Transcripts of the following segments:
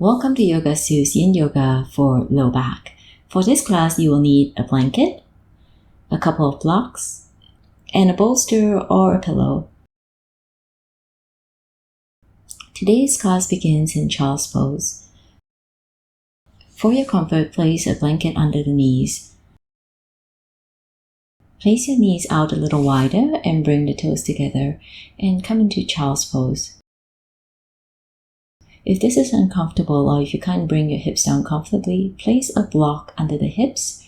Welcome to Yoga Sue's Yin Yoga for low back. For this class, you will need a blanket, a couple of blocks, and a bolster or a pillow. Today's class begins in child's pose. For your comfort, place a blanket under the knees. Place your knees out a little wider and bring the toes together and come into child's pose. If this is uncomfortable or if you can't bring your hips down comfortably, place a block under the hips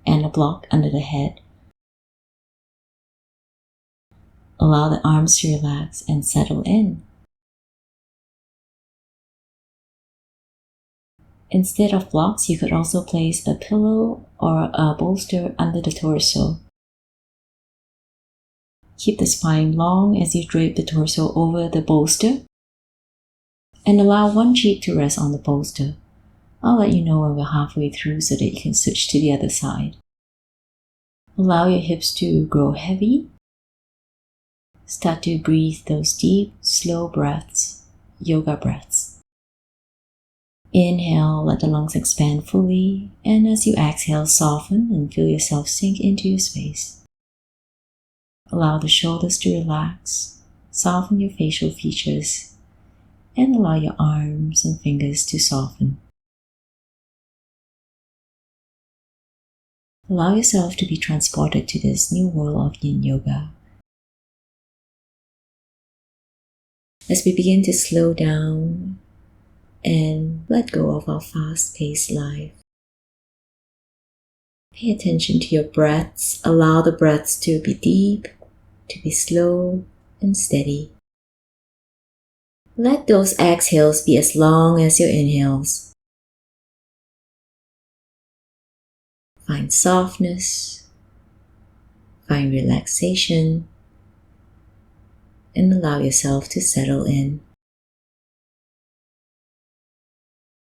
and a block under the head. Allow the arms to relax and settle in. Instead of blocks, you could also place a pillow or a bolster under the torso. Keep the spine long as you drape the torso over the bolster and allow one cheek to rest on the bolster. I'll let you know when we're halfway through so that you can switch to the other side. Allow your hips to grow heavy. Start to breathe those deep, slow breaths, yoga breaths. Inhale, let the lungs expand fully, and as you exhale, soften and feel yourself sink into your space. Allow the shoulders to relax, soften your facial features, and allow your arms and fingers to soften. Allow yourself to be transported to this new world of Yin Yoga. As we begin to slow down and let go of our fast-paced life, pay attention to your breaths. Allow the breaths to be deep, to be slow and steady. Let those exhales be as long as your inhales. Find softness, find relaxation, and allow yourself to settle in.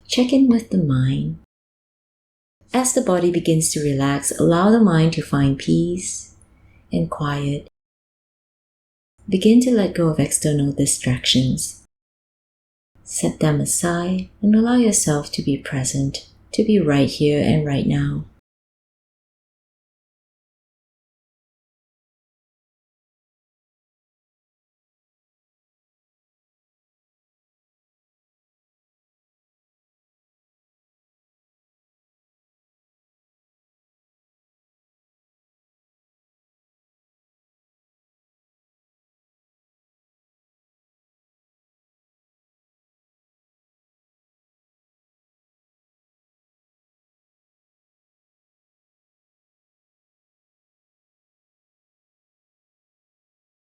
Check in with the mind. As the body begins to relax, allow the mind to find peace and quiet. Begin to let go of external distractions. Set them aside and allow yourself to be present, to be right here and right now.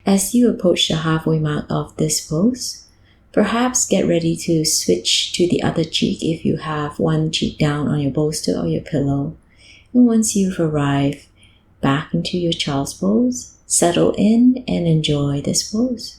As you approach the halfway mark of this pose, perhaps get ready to switch to the other cheek if you have one cheek down on your bolster or your pillow. And once you've arrived back into your child's pose, settle in and enjoy this pose.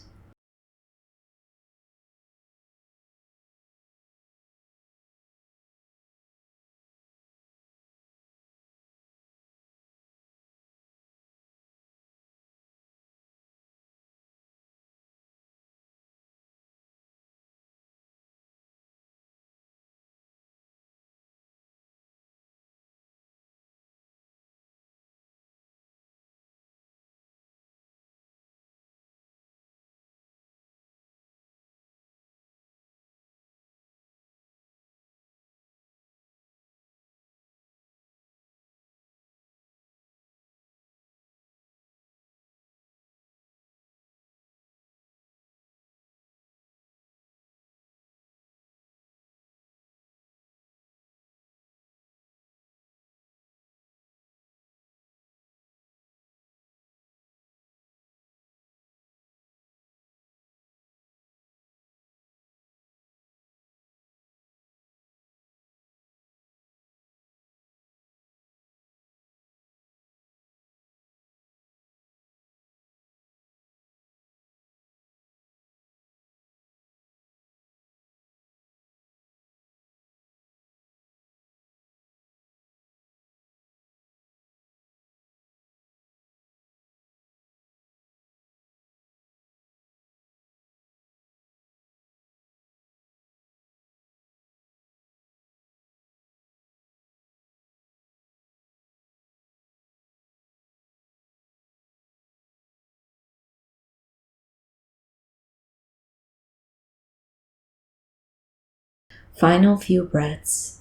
Final few breaths.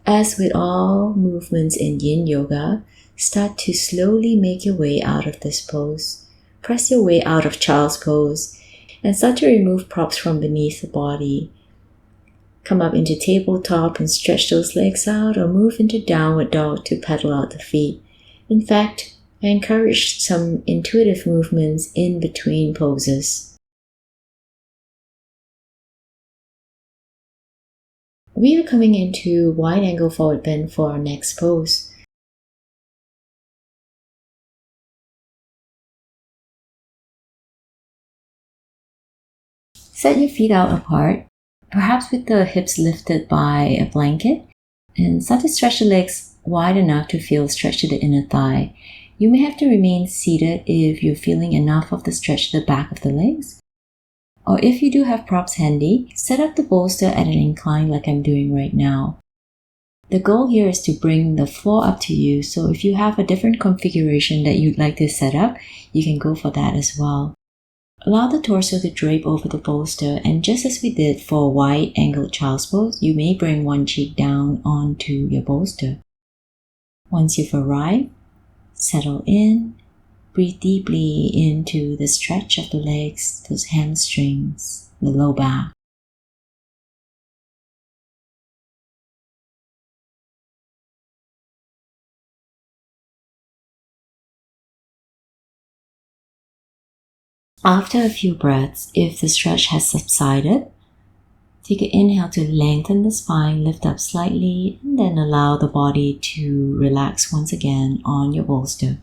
As with all movements in Yin Yoga, start to slowly make your way out of this pose. Press your way out of child's pose and start to remove props from beneath the body. Come up into tabletop and stretch those legs out, or move into downward dog to pedal out the feet. In fact, I encourage some intuitive movements in between poses. We are coming into wide angle forward bend for our next pose. Set your feet out apart, perhaps with the hips lifted by a blanket, and start to stretch the legs wide enough to feel stretch to the inner thigh. You may have to remain seated if you're feeling enough of the stretch to the back of the legs. Or if you do have props handy, set up the bolster at an incline like I'm doing right now. The goal here is to bring the floor up to you, so if you have a different configuration that you'd like to set up, you can go for that as well. Allow the torso to drape over the bolster, and just as we did for a wide-angled child's pose, you may bring one cheek down onto your bolster. Once you've arrived, settle in, breathe deeply into the stretch of the legs, those hamstrings, the low back. After a few breaths, if the stretch has subsided, take an inhale to lengthen the spine, lift up slightly, and then allow the body to relax once again on your bolster.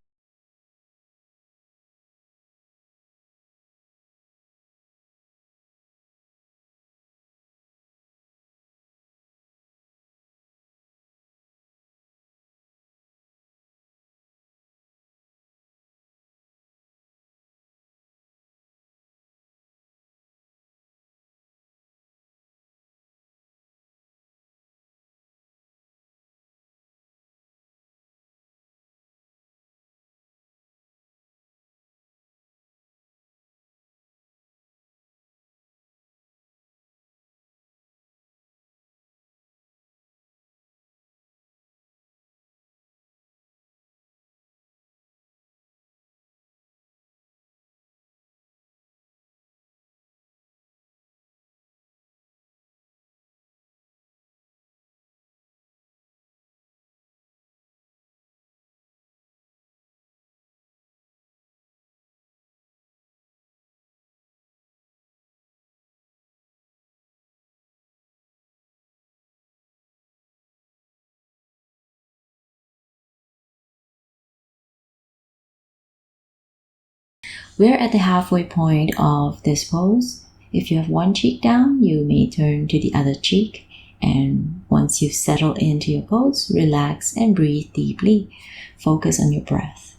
We're at the halfway point of this pose. If you have one cheek down, you may turn to the other cheek. And once you've settled into your pose, relax and breathe deeply. Focus on your breath.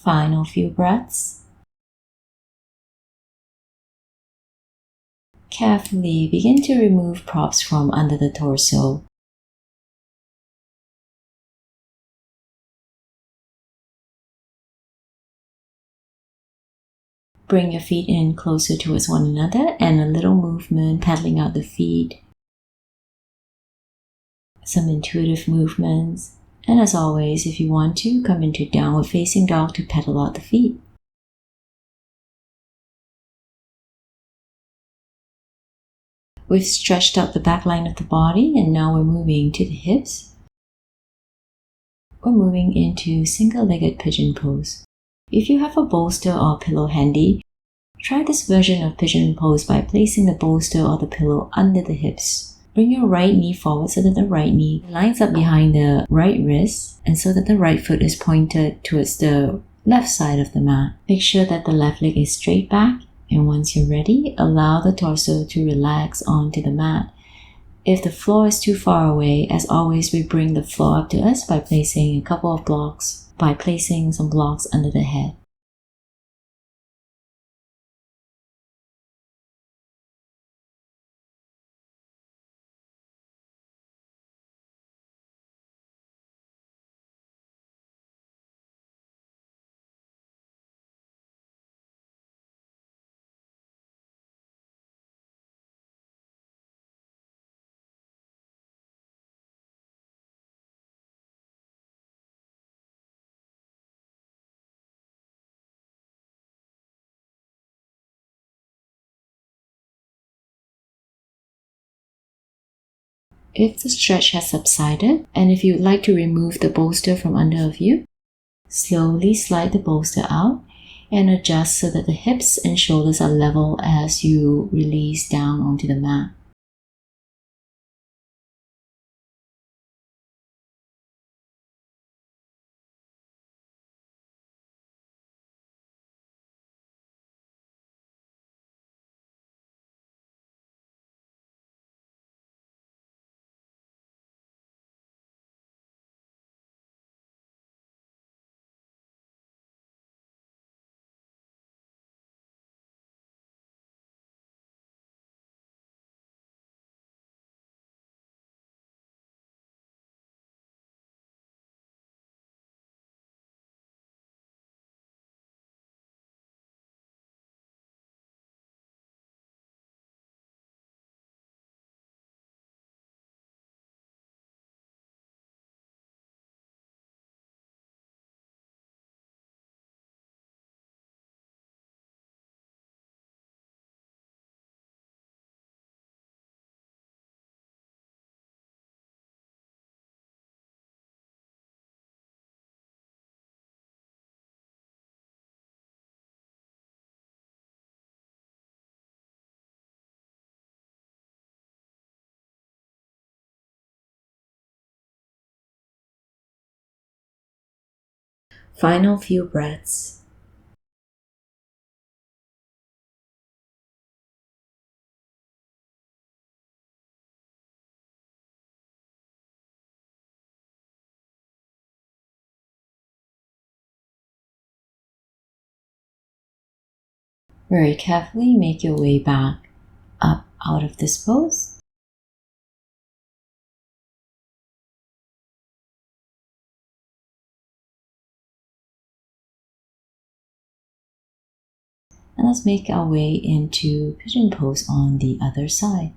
Final few breaths. Carefully begin to remove props from under the torso. Bring your feet in closer towards one another and a little movement, pedaling out the feet. Some intuitive movements. And as always, if you want to, come into downward facing dog to pedal out the feet. We've stretched out the back line of the body and now we're moving to the hips. We're moving into single-legged pigeon pose. If you have a bolster or pillow handy, try this version of pigeon pose by placing the bolster or the pillow under the hips. Bring your right knee forward so that the right knee lines up behind the right wrist and so that the right foot is pointed towards the left side of the mat. Make sure that the left leg is straight back, and once you're ready, allow the torso to relax onto the mat. If the floor is too far away, as always, we bring the floor up to us by placing some blocks under the head. If the stretch has subsided, and if you'd like to remove the bolster from under of you, slowly slide the bolster out and adjust so that the hips and shoulders are level as you release down onto the mat. Final few breaths. Very carefully make your way back up out of this pose. And let's make our way into pigeon pose on the other side.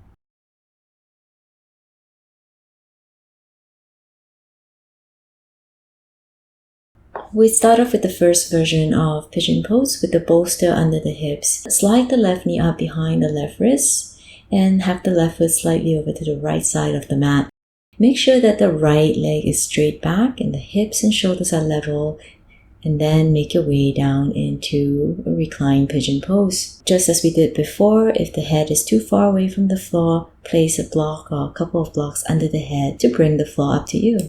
We start off with the first version of pigeon pose with the bolster under the hips. Slide the left knee up behind the left wrist and have the left foot slightly over to the right side of the mat. Make sure that the right leg is straight back and the hips and shoulders are level, and then make your way down into a reclined pigeon pose. Just as we did before, if the head is too far away from the floor, place a block or a couple of blocks under the head to bring the floor up to you.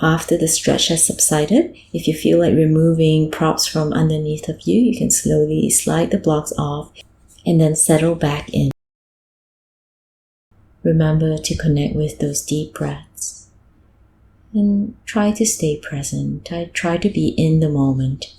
After the stretch has subsided, if you feel like removing props from underneath of you, you can slowly slide the blocks off and then settle back in. Remember to connect with those deep breaths and try to stay present. Try to be in the moment.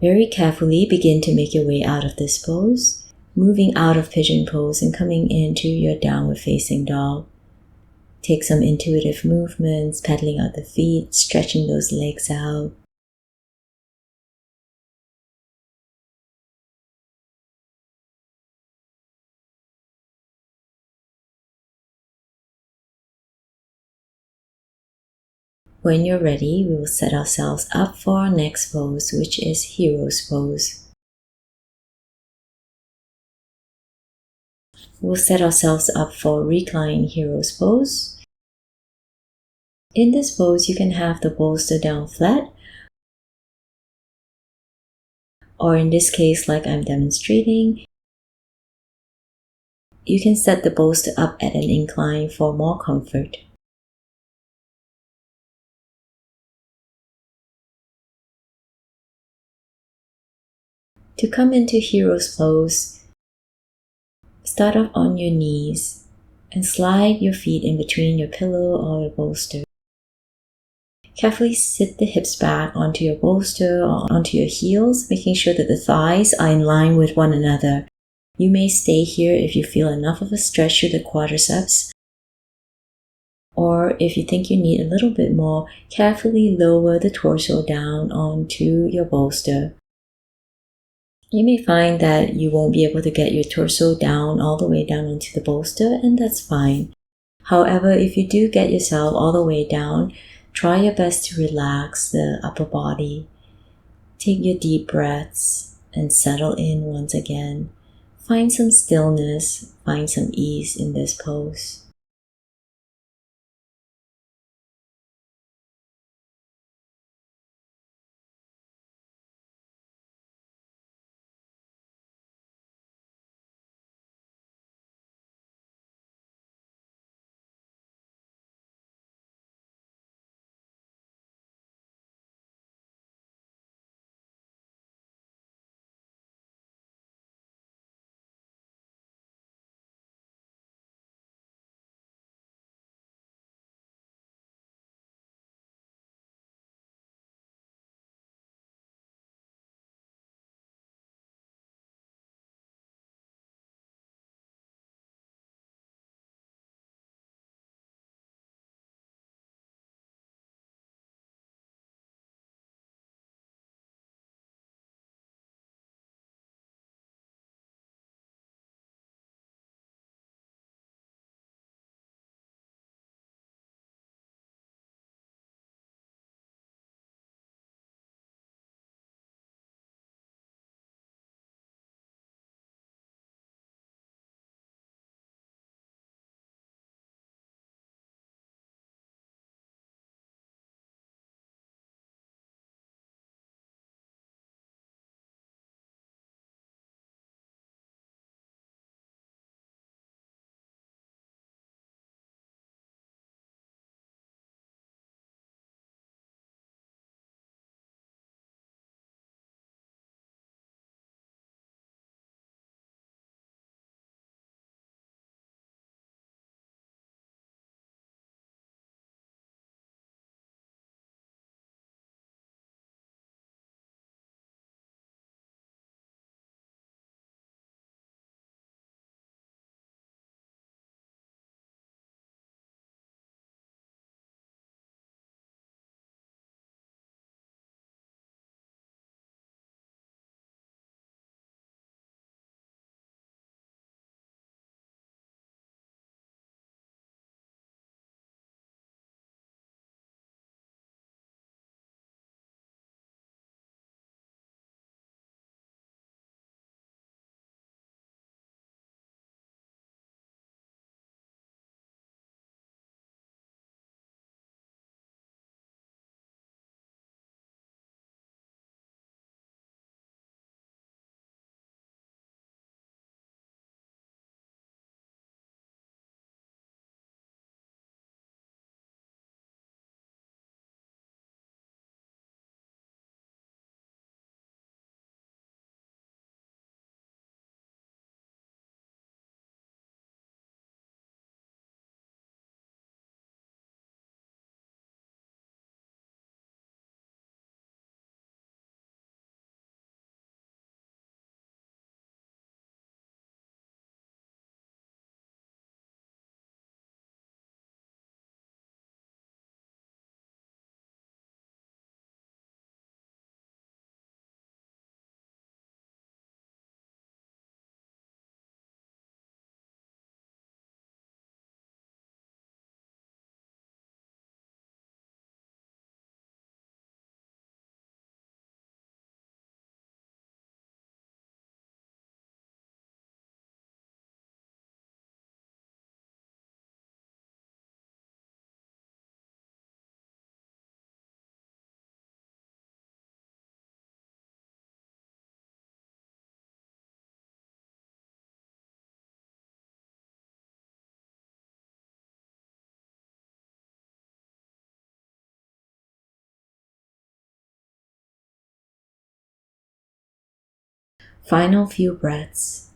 Very carefully begin to make your way out of this pose, moving out of pigeon pose and coming into your downward facing dog. Take some intuitive movements, pedaling out the feet, stretching those legs out. When you're ready, we will set ourselves up for our next pose, which is Hero's Pose. We'll set ourselves up for Reclined Hero's Pose. In this pose, you can have the bolster down flat, or in this case, like I'm demonstrating, you can set the bolster up at an incline for more comfort. To come into Hero's Pose, start off on your knees and slide your feet in between your pillow or your bolster. Carefully sit the hips back onto your bolster or onto your heels, making sure that the thighs are in line with one another. You may stay here if you feel enough of a stretch through the quadriceps, or if you think you need a little bit more, carefully lower the torso down onto your bolster. You may find that you won't be able to get your torso down all the way down onto the bolster, and that's fine. However, if you do get yourself all the way down, try your best to relax the upper body. Take your deep breaths and settle in once again. Find some stillness, find some ease in this pose. Final few breaths.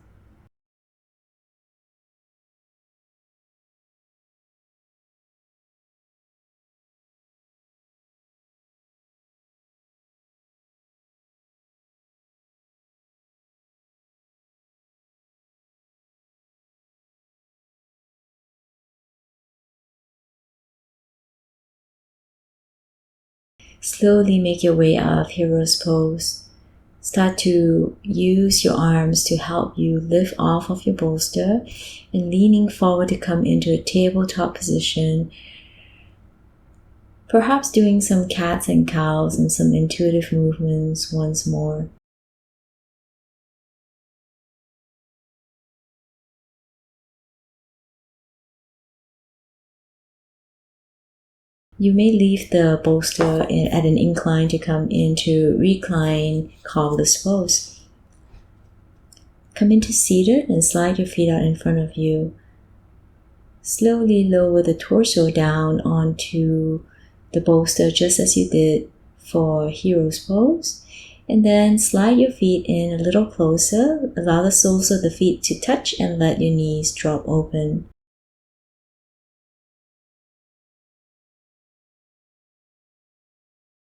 Slowly make your way out of Hero's Pose. Start to use your arms to help you lift off of your bolster and leaning forward to come into a tabletop position. Perhaps doing some cats and cows and some intuitive movements once more. You may leave the bolster at an incline to come into Reclined Cobbler pose. Come into seated and slide your feet out in front of you. Slowly lower the torso down onto the bolster just as you did for Hero's Pose. And then slide your feet in a little closer. Allow the soles of the feet to touch and let your knees drop open.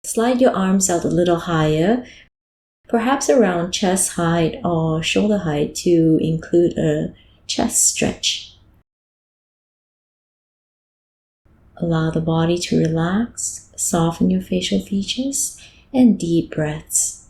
Slide your arms out a little higher, perhaps around chest height or shoulder height to include a chest stretch. Allow the body to relax, soften your facial features, and deep breaths.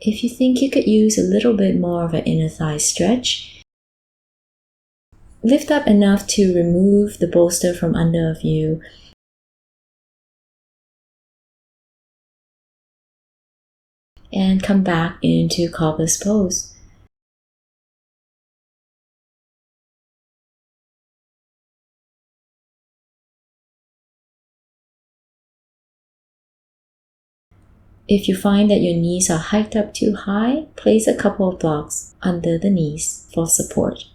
If you think you could use a little bit more of an inner thigh stretch, lift up enough to remove the bolster from under of you. And come back into Cobbler's pose. If you find that your knees are hiked up too high, place a couple of blocks under the knees for support.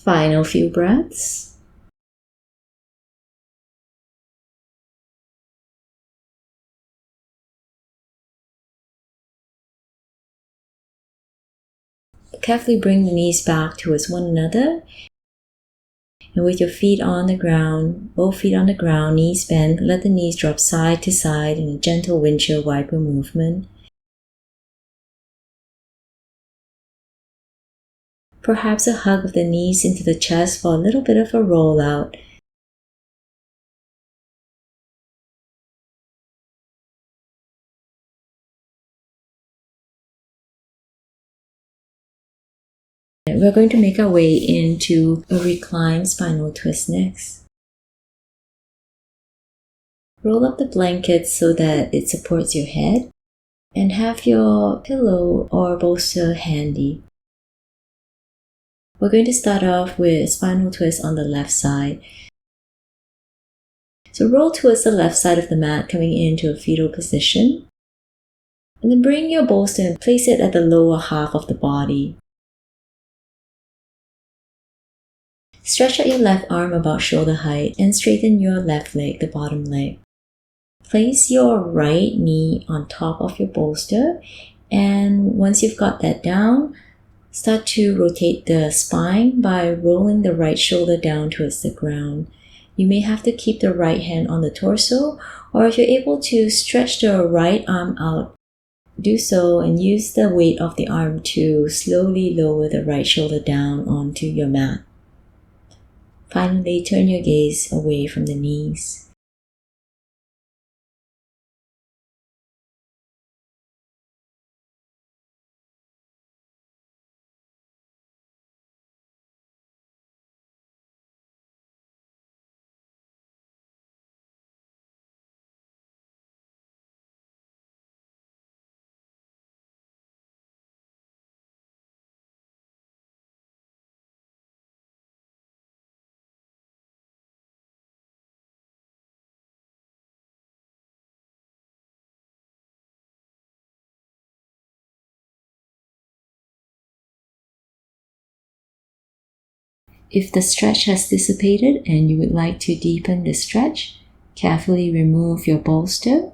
Final few breaths. Carefully bring the knees back towards one another. And with your feet on the ground, both feet on the ground, knees bent, let the knees drop side to side in a gentle windshield wiper movement. Perhaps a hug of the knees into the chest for a little bit of a rollout. We're going to make our way into a reclined spinal twist next. Roll up the blanket so that it supports your head and have your pillow or bolster handy. We're going to start off with a spinal twist on the left side. So roll towards the left side of the mat, coming into a fetal position. And then bring your bolster and place it at the lower half of the body. Stretch out your left arm about shoulder height and straighten your left leg, the bottom leg. Place your right knee on top of your bolster, and once you've got that down, start to rotate the spine by rolling the right shoulder down towards the ground. You may have to keep the right hand on the torso, or if you're able to stretch the right arm out, do so and use the weight of the arm to slowly lower the right shoulder down onto your mat. Finally, turn your gaze away from the knees. If the stretch has dissipated and you would like to deepen the stretch, carefully remove your bolster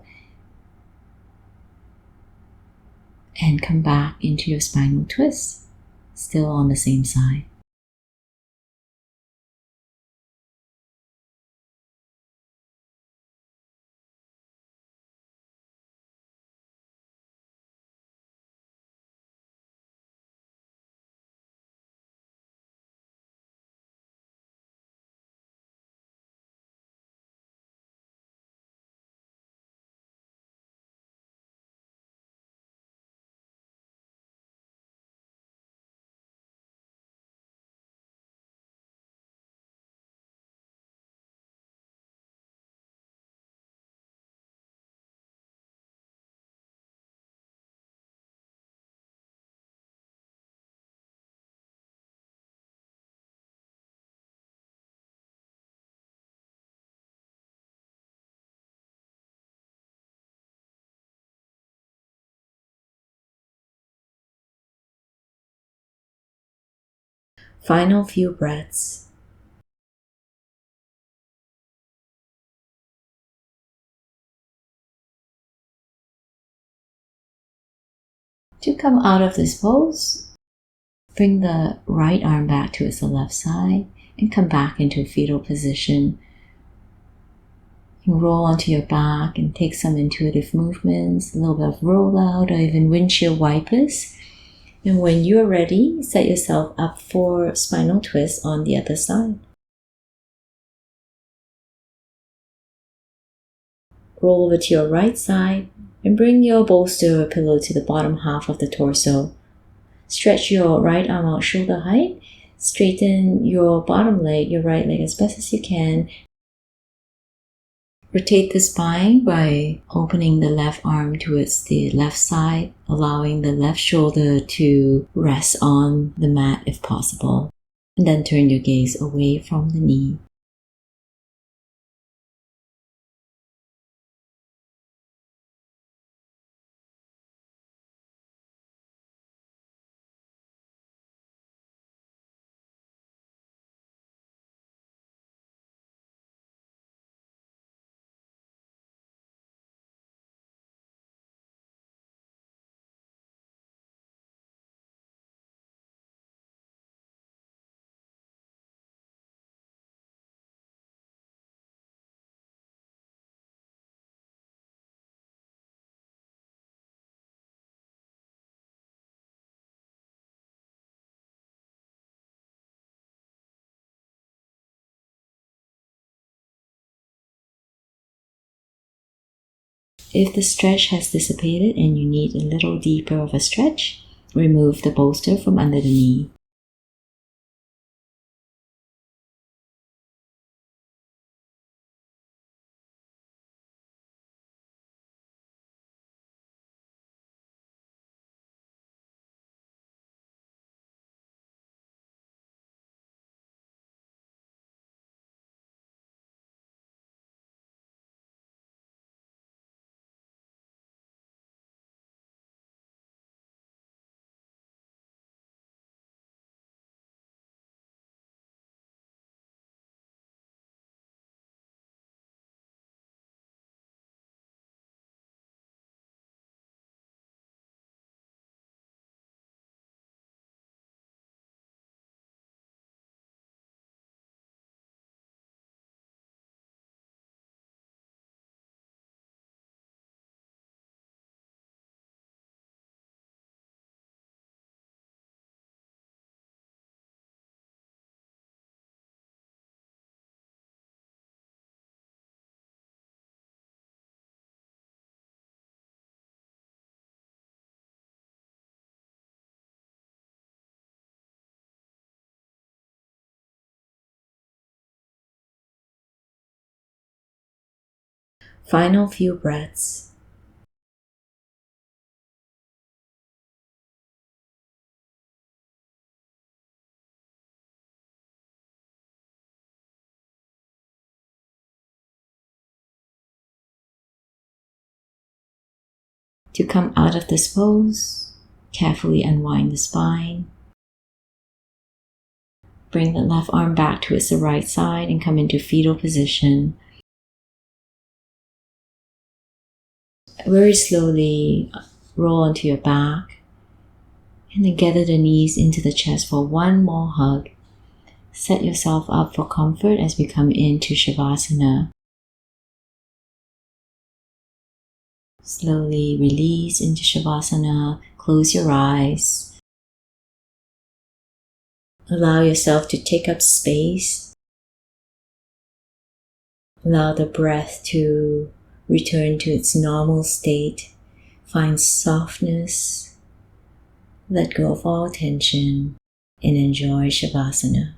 and come back into your spinal twist, still on the same side. Final few breaths. To come out of this pose, bring the right arm back towards the left side and come back into a fetal position. You can roll onto your back and take some intuitive movements, a little bit of rollout or even windshield wipers. And when you're ready, set yourself up for spinal twist on the other side. Roll over to your right side and bring your bolster or pillow to the bottom half of the torso. Stretch your right arm out shoulder height. Straighten your bottom leg, your right leg, as best as you can. Rotate the spine by opening the left arm towards the left side, allowing the left shoulder to rest on the mat if possible. And then turn your gaze away from the knee. If the stretch has dissipated and you need a little deeper of a stretch, remove the bolster from under the knee. Final few breaths. To come out of this pose, carefully unwind the spine. Bring the left arm back towards the right side and come into fetal position. Very slowly roll onto your back and then gather the knees into the chest for one more hug. Set yourself up for comfort as we come into Savasana. Slowly release into Savasana. Close your eyes. Allow yourself to take up space. Allow the breath to return to its normal state. Find softness. Let go of all tension and enjoy Savasana.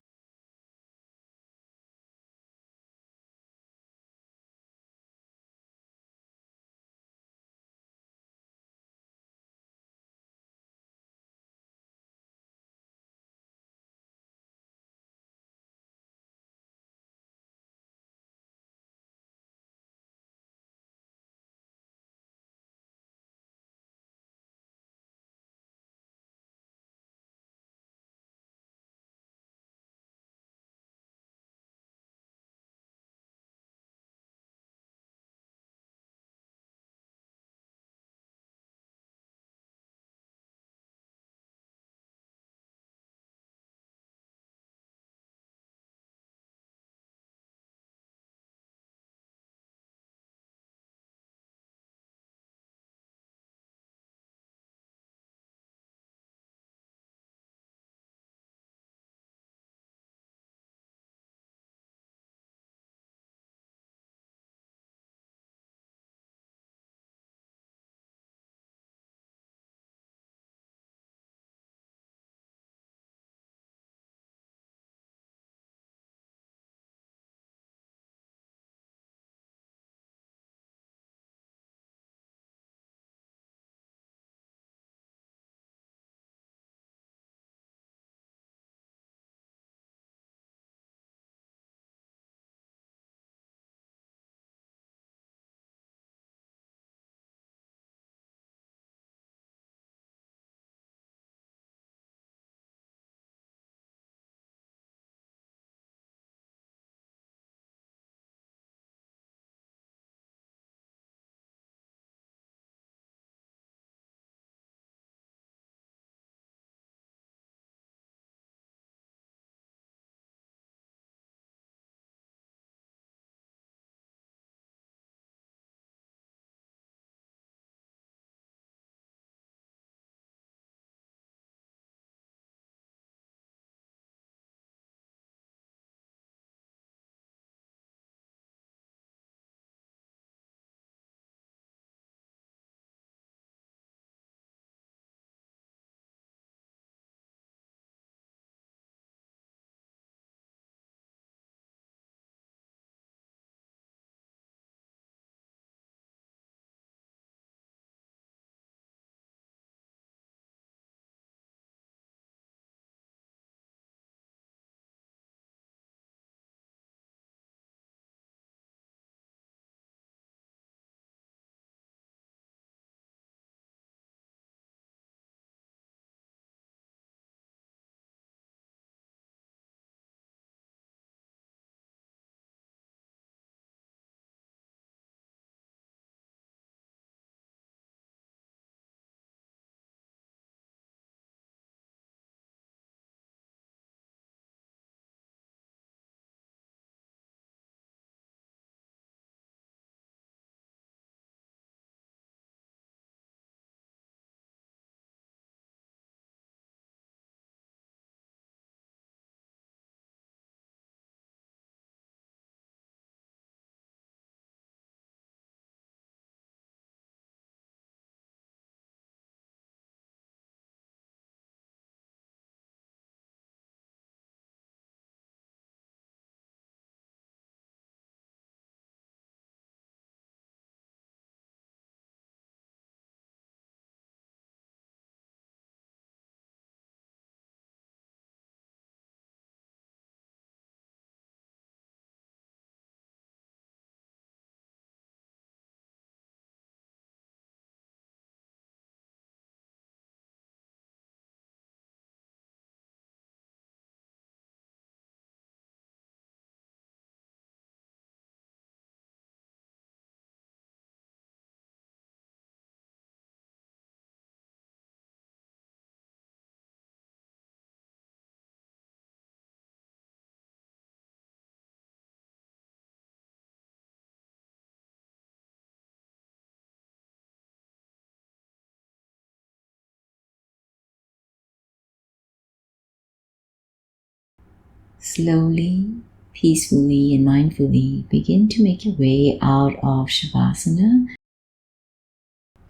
Slowly, peacefully, and mindfully begin to make your way out of Savasana.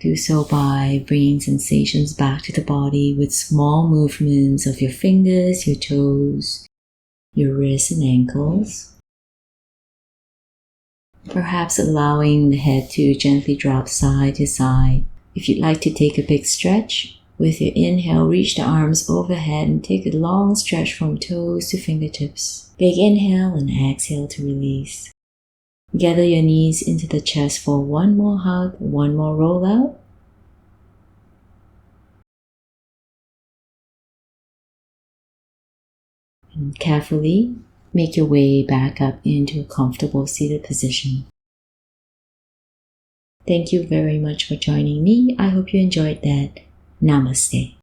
Do so by bringing sensations back to the body with small movements of your fingers, your toes, your wrists and ankles. Perhaps allowing the head to gently drop side to side. If you'd like to take a big stretch, with your inhale, reach the arms overhead and take a long stretch from toes to fingertips. Big inhale and exhale to release. Gather your knees into the chest for one more hug, one more roll out. And carefully make your way back up into a comfortable seated position. Thank you very much for joining me. I hope you enjoyed that. Namaste.